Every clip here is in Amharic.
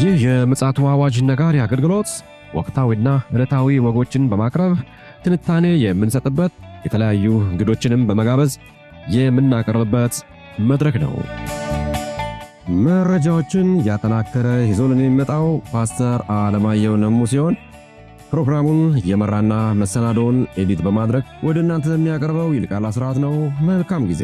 ይህ የምፅዓቱ አዋጅ ነጋሪ አገልግሎት ወቅታዊና ዕለታዊ ወጎችን በማቅረብ ትንታኔ የምንሰጥበት የተለያዩ እንግዶችንም በመጋበዝ የምናቀርብበት መድረክ ነው። መረጃዎችን ያጠናከረ ይዞልን የሚመጣው ፓስተር አለማየሁ ነሙ ሲሆን ፕሮግራሙን የመራና መሰናዶውን ኤዲት በማድረግ ወደ እናንተ የሚያቀርበው ይልቃል አስራት ነው። መልካም ጊዜ።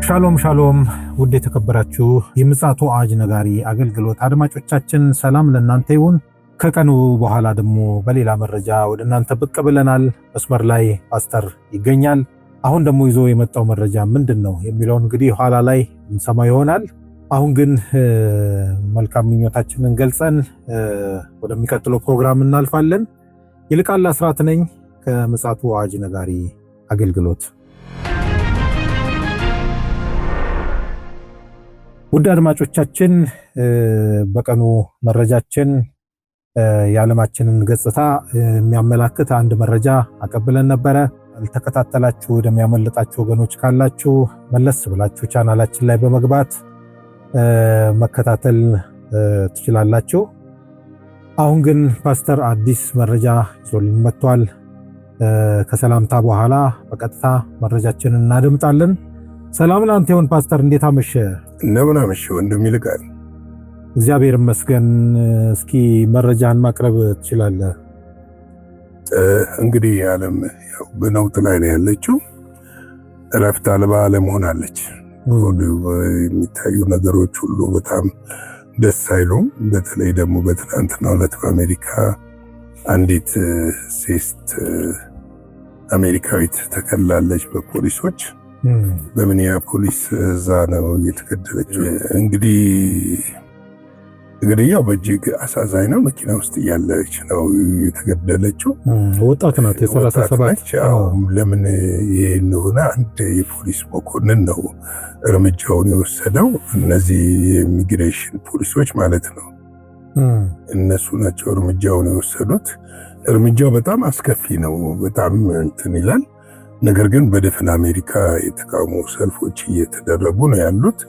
ሻሎም ሻሎም፣ ውድ የተከበራችሁ የምፅዓቱ አዋጅ ነጋሪ አገልግሎት አድማጮቻችን ሰላም ለእናንተ ይሁን። ከቀኑ በኋላ ደግሞ በሌላ መረጃ ወደ እናንተ ብቅ ብለናል። መስመር ላይ ፓስተር ይገኛል። አሁን ደግሞ ይዞ የመጣው መረጃ ምንድን ነው የሚለውን እንግዲህ ኋላ ላይ እንሰማ ይሆናል። አሁን ግን መልካም ምኞታችንን ገልጸን ወደሚቀጥለው ፕሮግራም እናልፋለን። ይልቃል አስራት ነኝ ከምፅዓቱ አዋጅ ነጋሪ አገልግሎት። ውድ አድማጮቻችን በቀኑ መረጃችን የዓለማችንን ገጽታ የሚያመላክት አንድ መረጃ አቀብለን ነበረ። ያልተከታተላችሁ ወደሚያመልጣችሁ ወገኖች ካላችሁ መለስ ብላችሁ ቻናላችን ላይ በመግባት መከታተል ትችላላችሁ። አሁን ግን ፓስተር አዲስ መረጃ ይዞልን መጥቷል። ከሰላምታ በኋላ በቀጥታ መረጃችንን እናደምጣለን። ሰላም ላንተ ይሁን ፓስተር፣ እንዴት አመሸ? እንደምን አመሸ ወንድም ይልቃል? እግዚአብሔር ይመስገን። እስኪ መረጃን ማቅረብ ትችላለህ? እንግዲህ ዓለም ያው በነውጥ ላይ ነው ያለችው። እረፍት አልባ ዓለም ሆናለች። የሚታዩ ነገሮች ሁሉ በጣም ደስ አይሉም። በተለይ ደግሞ በትናንትናው ዕለት በአሜሪካ አንዲት ሴት አሜሪካዊት ተከላለች በፖሊሶች በሚኒያፖሊስ እዛ ነው የተገደለችው። እንግዲህ ያው በእጅግ አሳዛኝ ነው። መኪና ውስጥ እያለች ነው የተገደለችው። ወጣት ናት፣ የ37። ለምን ይሄ እንደሆነ አንድ የፖሊስ መኮንን ነው እርምጃውን የወሰደው። እነዚህ የኢሚግሬሽን ፖሊሶች ማለት ነው፣ እነሱ ናቸው እርምጃውን የወሰዱት። እርምጃው በጣም አስከፊ ነው፣ በጣም እንትን ይላል። ነገር ግን በደፍን አሜሪካ የተቃውሞ ሰልፎች እየተደረጉ ነው ያሉት።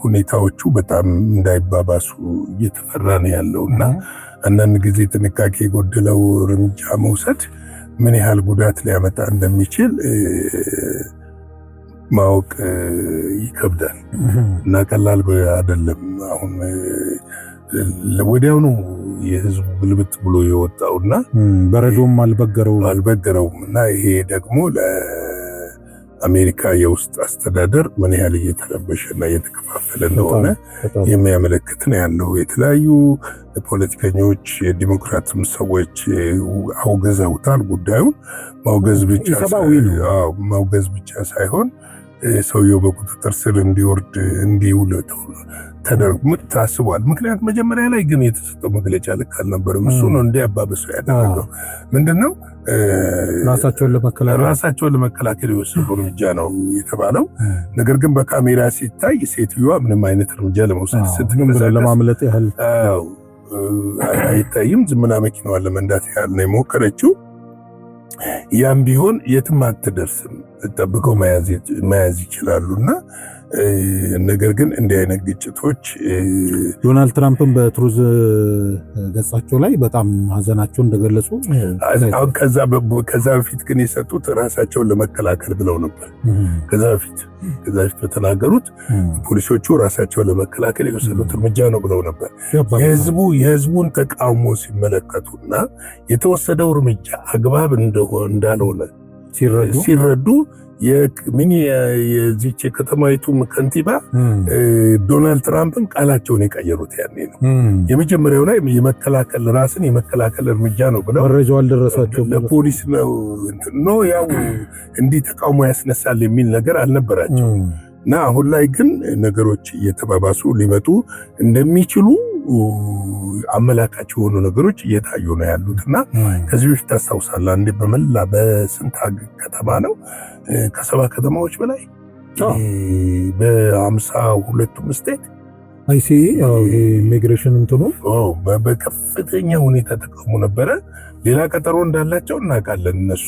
ሁኔታዎቹ በጣም እንዳይባባሱ እየተፈራ ነው ያለውና አንዳንድ ጊዜ ጥንቃቄ የጎደለው እርምጃ መውሰድ ምን ያህል ጉዳት ሊያመጣ እንደሚችል ማወቅ ይከብዳል እና ቀላል አይደለም። አሁን ወዲያውኑ የህዝቡ ግልብጥ ብሎ የወጣውና በረዶም አልበገረውም እና ይሄ ደግሞ ለአሜሪካ የውስጥ አስተዳደር ምን ያህል እየተረበሸና እየተከፋፈለ እንደሆነ የሚያመለክት ነው ያለው። የተለያዩ ፖለቲከኞች፣ የዲሞክራትም ሰዎች አውገዘውታል ጉዳዩን። ማውገዝ ብቻ ሳይሆን ሰውየው በቁጥጥር ስር እንዲውል ተደርጎ ታስቧል። ምክንያት መጀመሪያ ላይ ግን የተሰጠው መግለጫ ልክ አልነበረም። እሱ ነው እንዲያባብሰው ያደረገው። ምንድነው ራሳቸውን ለመከላከል የወሰዱ እርምጃ ነው የተባለው። ነገር ግን በካሜራ ሲታይ ሴትዮዋ ምንም አይነት እርምጃ ለመውሰድ ስትንቀሳቀስ ለማምለጥ ያህል አይታይም። ዝምና መኪናዋን ለመንዳት ያህል ነው የሞከረችው። ያም ቢሆን የትም አትደርስም፣ ጠብቀው መያዝ ይችላሉና ነገር ግን እንዲህ አይነት ግጭቶች ዶናልድ ትራምፕን በትሩዝ ገጻቸው ላይ በጣም ሀዘናቸው እንደገለጹ ከዛ በፊት ግን የሰጡት ራሳቸውን ለመከላከል ብለው ነበር። ከዛ በፊት በተናገሩት ፖሊሶቹ ራሳቸውን ለመከላከል የወሰዱት እርምጃ ነው ብለው ነበር። የህዝቡን ተቃውሞ ሲመለከቱና የተወሰደው እርምጃ አግባብ እንዳልሆነ ሲረዱ የዚች ከተማይቱ ከንቲባ ዶናልድ ትራምፕን ቃላቸውን የቀየሩት ያኔ ነው። የመጀመሪያው ላይ ራስን የመከላከል እርምጃ ነው ብለው መረጃው አልደረሳቸውም። ለፖሊስ ነው ያው እንዲህ ተቃውሞ ያስነሳል የሚል ነገር አልነበራቸው እና አሁን ላይ ግን ነገሮች እየተባባሱ ሊመጡ እንደሚችሉ አመላካች የሆኑ ነገሮች እየታዩ ነው ያሉትና ከዚህ በፊት ታስታውሳለህ አንዴ በመላ በስንት ከተማ ነው ከ70 ከተማዎች በላይ በ52ቱም ስቴት አይሲ ኢሚግሬሽን እንትኑ በከፍተኛ ሁኔታ ተቃውሞ ነበረ። ሌላ ቀጠሮ እንዳላቸው እናውቃለን እነሱ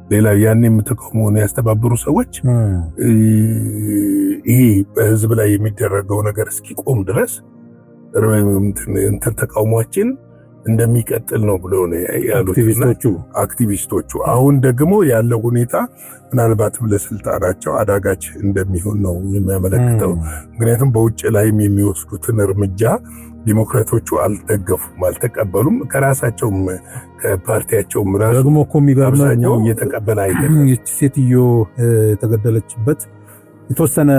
ሌላ ያን ተቃውሞውን ያስተባበሩ ሰዎች ይሄ በህዝብ ላይ የሚደረገው ነገር እስኪቆም ድረስ ተቃውሟችን እንደሚቀጥል ነው ብለው ነው ያሉት አክቲቪስቶቹ። አሁን ደግሞ ያለው ሁኔታ ምናልባትም ለስልጣናቸው አዳጋች እንደሚሆን ነው የሚያመለክተው። ምክንያቱም በውጭ ላይም የሚወስዱትን እርምጃ ዲሞክራቶቹ አልደገፉም፣ አልተቀበሉም። ከራሳቸውም ከፓርቲያቸውም ራሱ ደግሞ እኮ የሚገርመው እየተቀበለ አይደለም። ይህች ሴትዮ የተገደለችበት የተወሰነ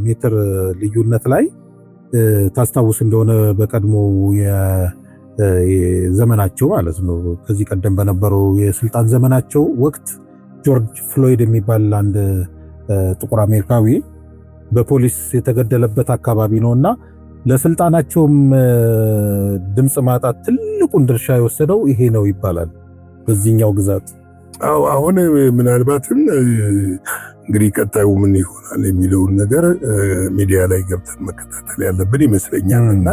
ሜትር ልዩነት ላይ ታስታውስ እንደሆነ በቀድሞ ዘመናቸው ማለት ነው፣ ከዚህ ቀደም በነበረው የስልጣን ዘመናቸው ወቅት ጆርጅ ፍሎይድ የሚባል አንድ ጥቁር አሜሪካዊ በፖሊስ የተገደለበት አካባቢ ነውና ለስልጣናቸውም ድምጽ ማጣት ትልቁን ድርሻ የወሰደው ይሄ ነው ይባላል በዚህኛው ግዛት። አሁን ምናልባትም እንግዲህ ቀጣዩ ምን ይሆናል የሚለውን ነገር ሚዲያ ላይ ገብተን መከታተል ያለብን ይመስለኛልና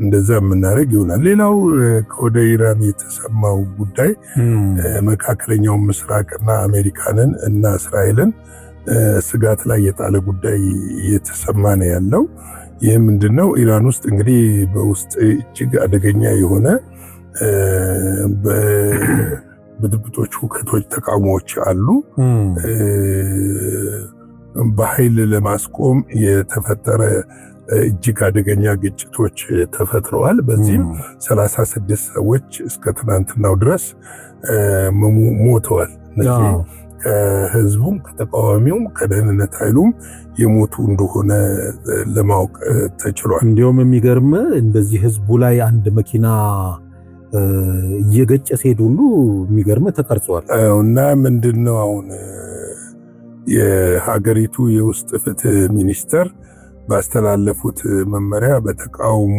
እንደዛ የምናደርግ ይሆናል። ሌላው ከወደ ኢራን የተሰማው ጉዳይ መካከለኛው ምስራቅና አሜሪካንን እና እስራኤልን ስጋት ላይ የጣለ ጉዳይ እየተሰማ ነው ያለው። ይህ ምንድነው? ኢራን ውስጥ እንግዲህ በውስጥ እጅግ አደገኛ የሆነ ብጥብጦች፣ ሁከቶች፣ ተቃውሞዎች አሉ። በኃይል ለማስቆም የተፈጠረ እጅግ አደገኛ ግጭቶች ተፈጥረዋል። በዚህም 36 ሰዎች እስከ ትናንትናው ድረስ ሞተዋል። ከህዝቡም ከተቃዋሚውም ከደህንነት ኃይሉም የሞቱ እንደሆነ ለማወቅ ተችሏል። እንዲሁም የሚገርም እንደዚህ ህዝቡ ላይ አንድ መኪና እየገጨ ሲሄድ ሁሉ የሚገርም ተቀርጿል። እና ምንድነው አሁን የሀገሪቱ የውስጥ ፍትህ ሚኒስተር ባስተላለፉት መመሪያ በተቃውሞ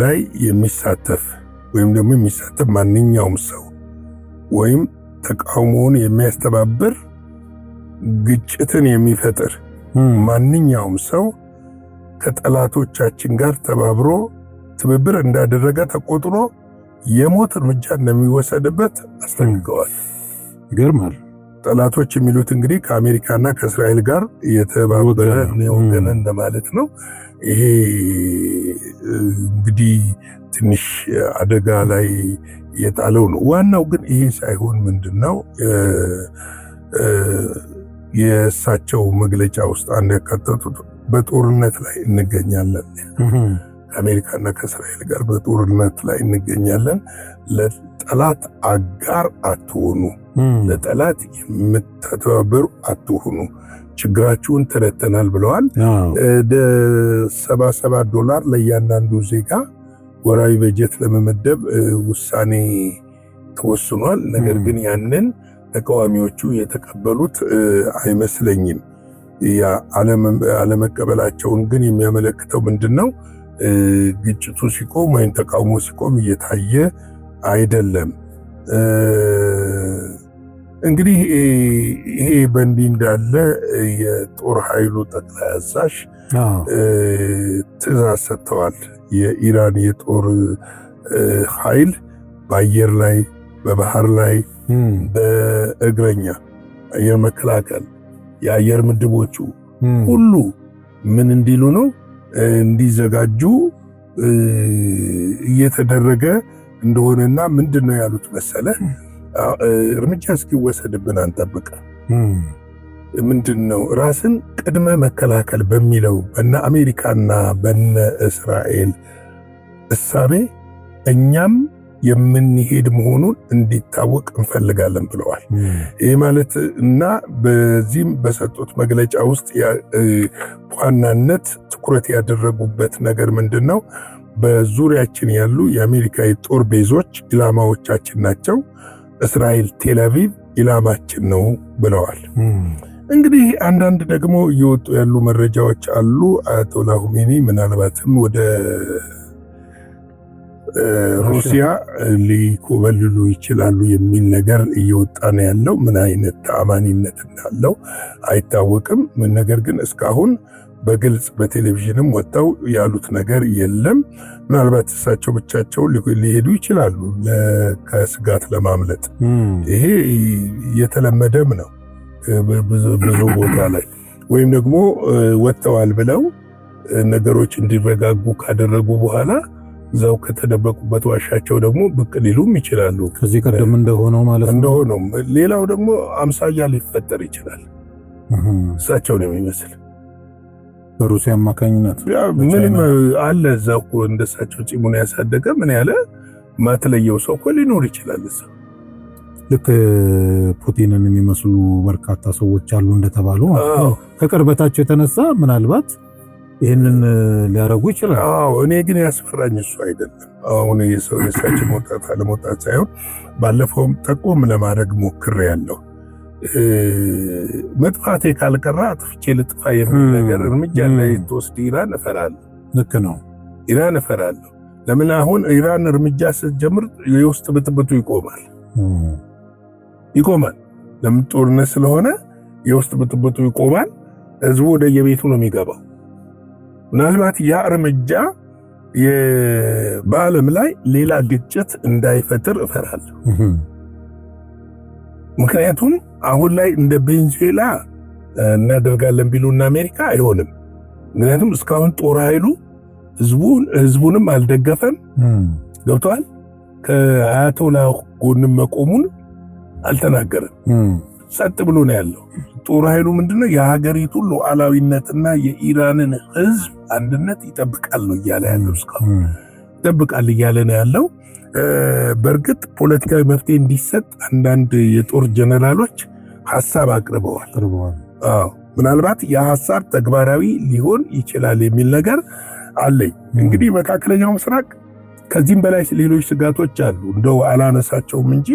ላይ የሚሳተፍ ወይም ደግሞ የሚሳተፍ ማንኛውም ሰው ወይም ተቃውሞውን የሚያስተባብር ግጭትን የሚፈጥር ማንኛውም ሰው ከጠላቶቻችን ጋር ተባብሮ ትብብር እንዳደረገ ተቆጥሮ የሞት እርምጃ እንደሚወሰድበት አስጠንቅቀዋል። ይገርማል። ጠላቶች የሚሉት እንግዲህ ከአሜሪካና ከእስራኤል ጋር የተባበረ ወገን እንደማለት ነው። ይሄ እንግዲህ ትንሽ አደጋ ላይ የጣለው ነው። ዋናው ግን ይሄ ሳይሆን ምንድነው የእሳቸው መግለጫ ውስጥ አንድ ያካተቱት በጦርነት ላይ እንገኛለን፣ ከአሜሪካና ከእስራኤል ጋር በጦርነት ላይ እንገኛለን፣ ለጠላት አጋር አትሆኑ፣ ለጠላት የምትተባበሩ አትሆኑ፣ ችግራችሁን ተረድተናል ብለዋል። $77 ለእያንዳንዱ ዜጋ ወራዊ በጀት ለመመደብ ውሳኔ ተወስኗል። ነገር ግን ያንን ተቃዋሚዎቹ የተቀበሉት አይመስለኝም። አለመቀበላቸውን ግን የሚያመለክተው ምንድነው? ግጭቱ ሲቆም ወይም ተቃውሞ ሲቆም እየታየ አይደለም። እንግዲህ ይሄ በእንዲህ እንዳለ የጦር ኃይሉ ጠቅላይ አዛዥ ትዕዛዝ ሰጥተዋል። የኢራን የጦር ኃይል በአየር ላይ፣ በባህር ላይ፣ በእግረኛ አየር መከላከል የአየር ምድቦቹ ሁሉ ምን እንዲሉ ነው እንዲዘጋጁ እየተደረገ እንደሆነና ምንድነው ያሉት መሰለ እርምጃ እስኪወሰድብን አንጠብቅ። ምንድነው ራስን ቅድመ መከላከል በሚለው በነ አሜሪካና በነ እስራኤል እሳቤ እኛም የምንሄድ መሆኑን እንዲታወቅ እንፈልጋለን ብለዋል። ይህ ማለት እና በዚህም በሰጡት መግለጫ ውስጥ በዋናነት ትኩረት ያደረጉበት ነገር ምንድነው? በዙሪያችን ያሉ የአሜሪካ የጦር ቤዞች ኢላማዎቻችን ናቸው፣ እስራኤል ቴልአቪቭ ኢላማችን ነው ብለዋል። እንግዲህ አንዳንድ ደግሞ እየወጡ ያሉ መረጃዎች አሉ። አያቶላ ሁሜኒ ምናልባትም ወደ ሩሲያ ሊኮበልሉ ይችላሉ የሚል ነገር እየወጣ ነው ያለው። ምን አይነት ተአማኒነት እንዳለው አይታወቅም። ነገር ግን እስካሁን በግልጽ በቴሌቪዥንም ወጣው ያሉት ነገር የለም። ምናልባት እሳቸው ብቻቸው ሊሄዱ ይችላሉ ከስጋት ለማምለጥ። ይሄ የተለመደም ነው ብዙ ቦታ ላይ። ወይም ደግሞ ወጥተዋል ብለው ነገሮች እንዲረጋጉ ካደረጉ በኋላ እዛው ከተደበቁበት ዋሻቸው ደግሞ ብቅ ሊሉም ይችላሉ። ከዚህ ቀደም እንደሆነው ማለት ነው። እንደሆነው ሌላው ደግሞ አምሳያ ሊፈጠር ይችላል እሳቸውን የሚመስል በሩሲያ አማካኝነት ምንም አለ እዛው እኮ እንደሳቸው ፂሙን ያሳደገ ምን ያለ ማትለየው ሰው እኮ ሊኖር ይችላል እዛው። ልክ ፑቲንን የሚመስሉ በርካታ ሰዎች አሉ እንደተባሉ ከቅርበታቸው የተነሳ ምናልባት ይህንን ሊያረጉ ይችላል። እኔ ግን ያስፈራኝ እሱ አይደለም። አሁን የእሳቸው መውጣት አለመውጣት ሳይሆን ባለፈውም ጠቆም ለማድረግ ሞክሬያለሁ። መጥፋቴ ካልቀራ አጥፍቼ ልጥፋ የሚል ነገር እርምጃ ላይ ተወስድ ኢራን እፈራለሁ። ልክ ነው፣ ኢራን እፈራለሁ። ለምን አሁን ኢራን እርምጃ ስትጀምር የውስጥ ብጥብጡ ይቆማል። ለምን ጦርነት ስለሆነ የውስጥ ብጥብጡ ይቆማል። ህዝቡ ወደ የቤቱ ነው የሚገባው። ምናልባት ያ እርምጃ በዓለም ላይ ሌላ ግጭት እንዳይፈጥር እፈራለሁ። ምክንያቱም አሁን ላይ እንደ ቬኔዙዌላ እናደርጋለን ቢሉና አሜሪካ አይሆንም። ምክንያቱም እስካሁን ጦር ኃይሉ ህዝቡንም አልደገፈም። ገብተዋል። ከአያቶላ ጎንም መቆሙን አልተናገረም። ጸጥ ብሎ ነው ያለው። ጦር ኃይሉ ምንድነው የሀገሪቱ ሉዓላዊነትና የኢራንን ህዝብ አንድነት ይጠብቃል ነው እያለ ያለው። እስካሁን ይጠብቃል እያለ ነው ያለው። በእርግጥ ፖለቲካዊ መፍትሄ እንዲሰጥ አንዳንድ የጦር ጀነራሎች ሐሳብ አቅርበዋል። ምናልባት የሐሳብ ተግባራዊ ሊሆን ይችላል የሚል ነገር አለኝ። እንግዲህ መካከለኛው ምስራቅ ከዚህም በላይ ሌሎች ስጋቶች አሉ። እንደው አላነሳቸውም እንጂ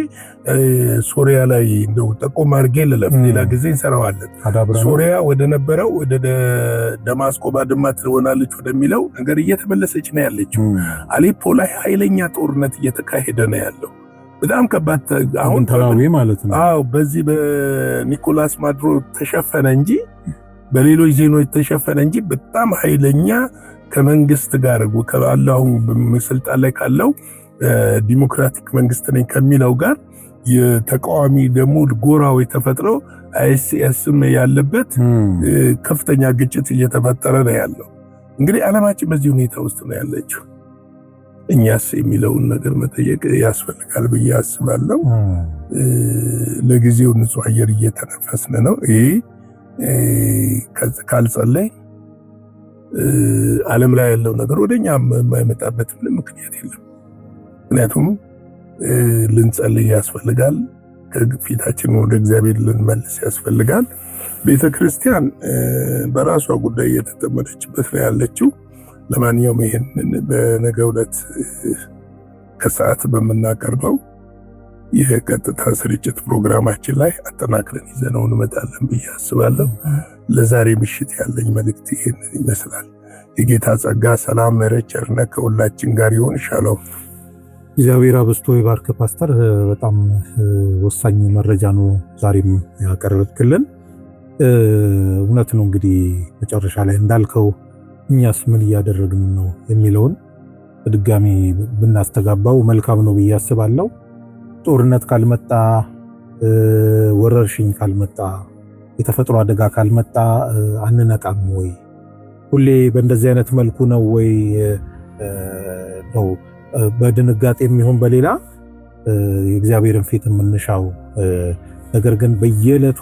ሶሪያ ላይ እንደው ጠቆም አድርጌ ልለፍ፣ ሌላ ጊዜ እንሰራዋለን። ሶሪያ ወደ ነበረው ወደ ደማስቆ ባድማ ትሆናለች ወደሚለው ነገር እየተመለሰች ነው ያለችው። አሌፖ ላይ ኃይለኛ ጦርነት እየተካሄደ ነው ያለው። በጣም ከባድ አሁን ተራዊ ማለት ነው። በዚህ በኒኮላስ ማዱሮ ተሸፈነ እንጂ በሌሎች ዜኖች ተሸፈነ እንጂ በጣም ኃይለኛ ከመንግስት ጋር ካለው ስልጣን ላይ ካለው ዲሞክራቲክ መንግስት ነኝ ከሚለው ጋር የተቃዋሚ ደግሞ ጎራው የተፈጥሮ አይኤስኤስም ያለበት ከፍተኛ ግጭት እየተፈጠረ ነው ያለው። እንግዲህ ዓለማችን በዚህ ሁኔታ ውስጥ ነው ያለችው። እኛስ የሚለውን ነገር መጠየቅ ያስፈልጋል ብዬ አስባለሁ። ለጊዜው ንጹህ አየር እየተነፈስን ነው። ይሄ ካልጸለይ ዓለም ላይ ያለው ነገር ወደኛ የማይመጣበት ምንም ምክንያት የለም። ምክንያቱም ልንጸልይ ያስፈልጋል። ከፊታችን ወደ እግዚአብሔር ልንመልስ ያስፈልጋል። ቤተክርስቲያን በራሷ ጉዳይ እየተጠመደችበት ነው ያለችው። ለማንኛውም ይሄንን በነገው ዕለት ከሰዓት በምናቀርበው የቀጥታ ስርጭት ፕሮግራማችን ላይ አጠናክረን ይዘነው እንመጣለን ብዬ አስባለሁ። ለዛሬ ምሽት ያለኝ መልእክት ይሄንን ይመስላል። የጌታ ጸጋ፣ ሰላም፣ ምሕረት፣ ቸርነት ከሁላችን ጋር ይሁን። ሻሎም። እግዚአብሔር አብዝቶ ይባርክ ፓስተር። በጣም ወሳኝ መረጃ ነው ዛሬም ያቀረብክልን። እውነት ነው። እንግዲህ መጨረሻ ላይ እንዳልከው እኛስ ምን እያደረግን ነው የሚለውን በድጋሚ ብናስተጋባው መልካም ነው ብዬ አስባለሁ። ጦርነት ካልመጣ፣ ወረርሽኝ ካልመጣ፣ የተፈጥሮ አደጋ ካልመጣ አንነቃም ወይ? ሁሌ በእንደዚህ አይነት መልኩ ነው ወይ ነው በድንጋጤ የሚሆን በሌላ የእግዚአብሔርን ፊት የምንሻው? ነገር ግን በየዕለቱ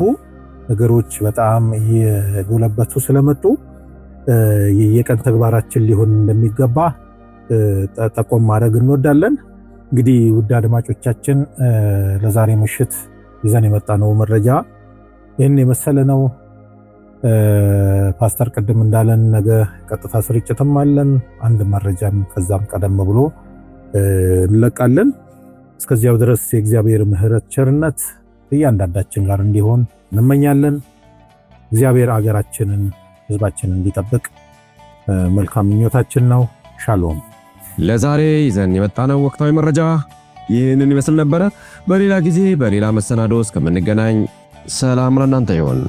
ነገሮች በጣም እየጎለበቱ ስለመጡ የየቀን ተግባራችን ሊሆን እንደሚገባ ጠቆም ማድረግ እንወዳለን። እንግዲህ ውድ አድማጮቻችን ለዛሬ ምሽት ይዘን የመጣነው መረጃ ይህን የመሰለ ነው። ፓስተር ቅድም እንዳለን ነገ ቀጥታ ስርጭትም አለን። አንድ መረጃም ከዛም ቀደም ብሎ እንለቃለን። እስከዚያው ድረስ የእግዚአብሔር ምሕረት ቸርነት እያንዳንዳችን ጋር እንዲሆን እንመኛለን። እግዚአብሔር አገራችንን ሕዝባችንን እንዲጠብቅ መልካም ምኞታችን ነው። ሻሎም። ለዛሬ ይዘን የመጣነው ወቅታዊ መረጃ ይህንን ይመስል ነበረ። በሌላ ጊዜ በሌላ መሰናዶ እስከምንገናኝ ሰላም ለእናንተ ይሁን።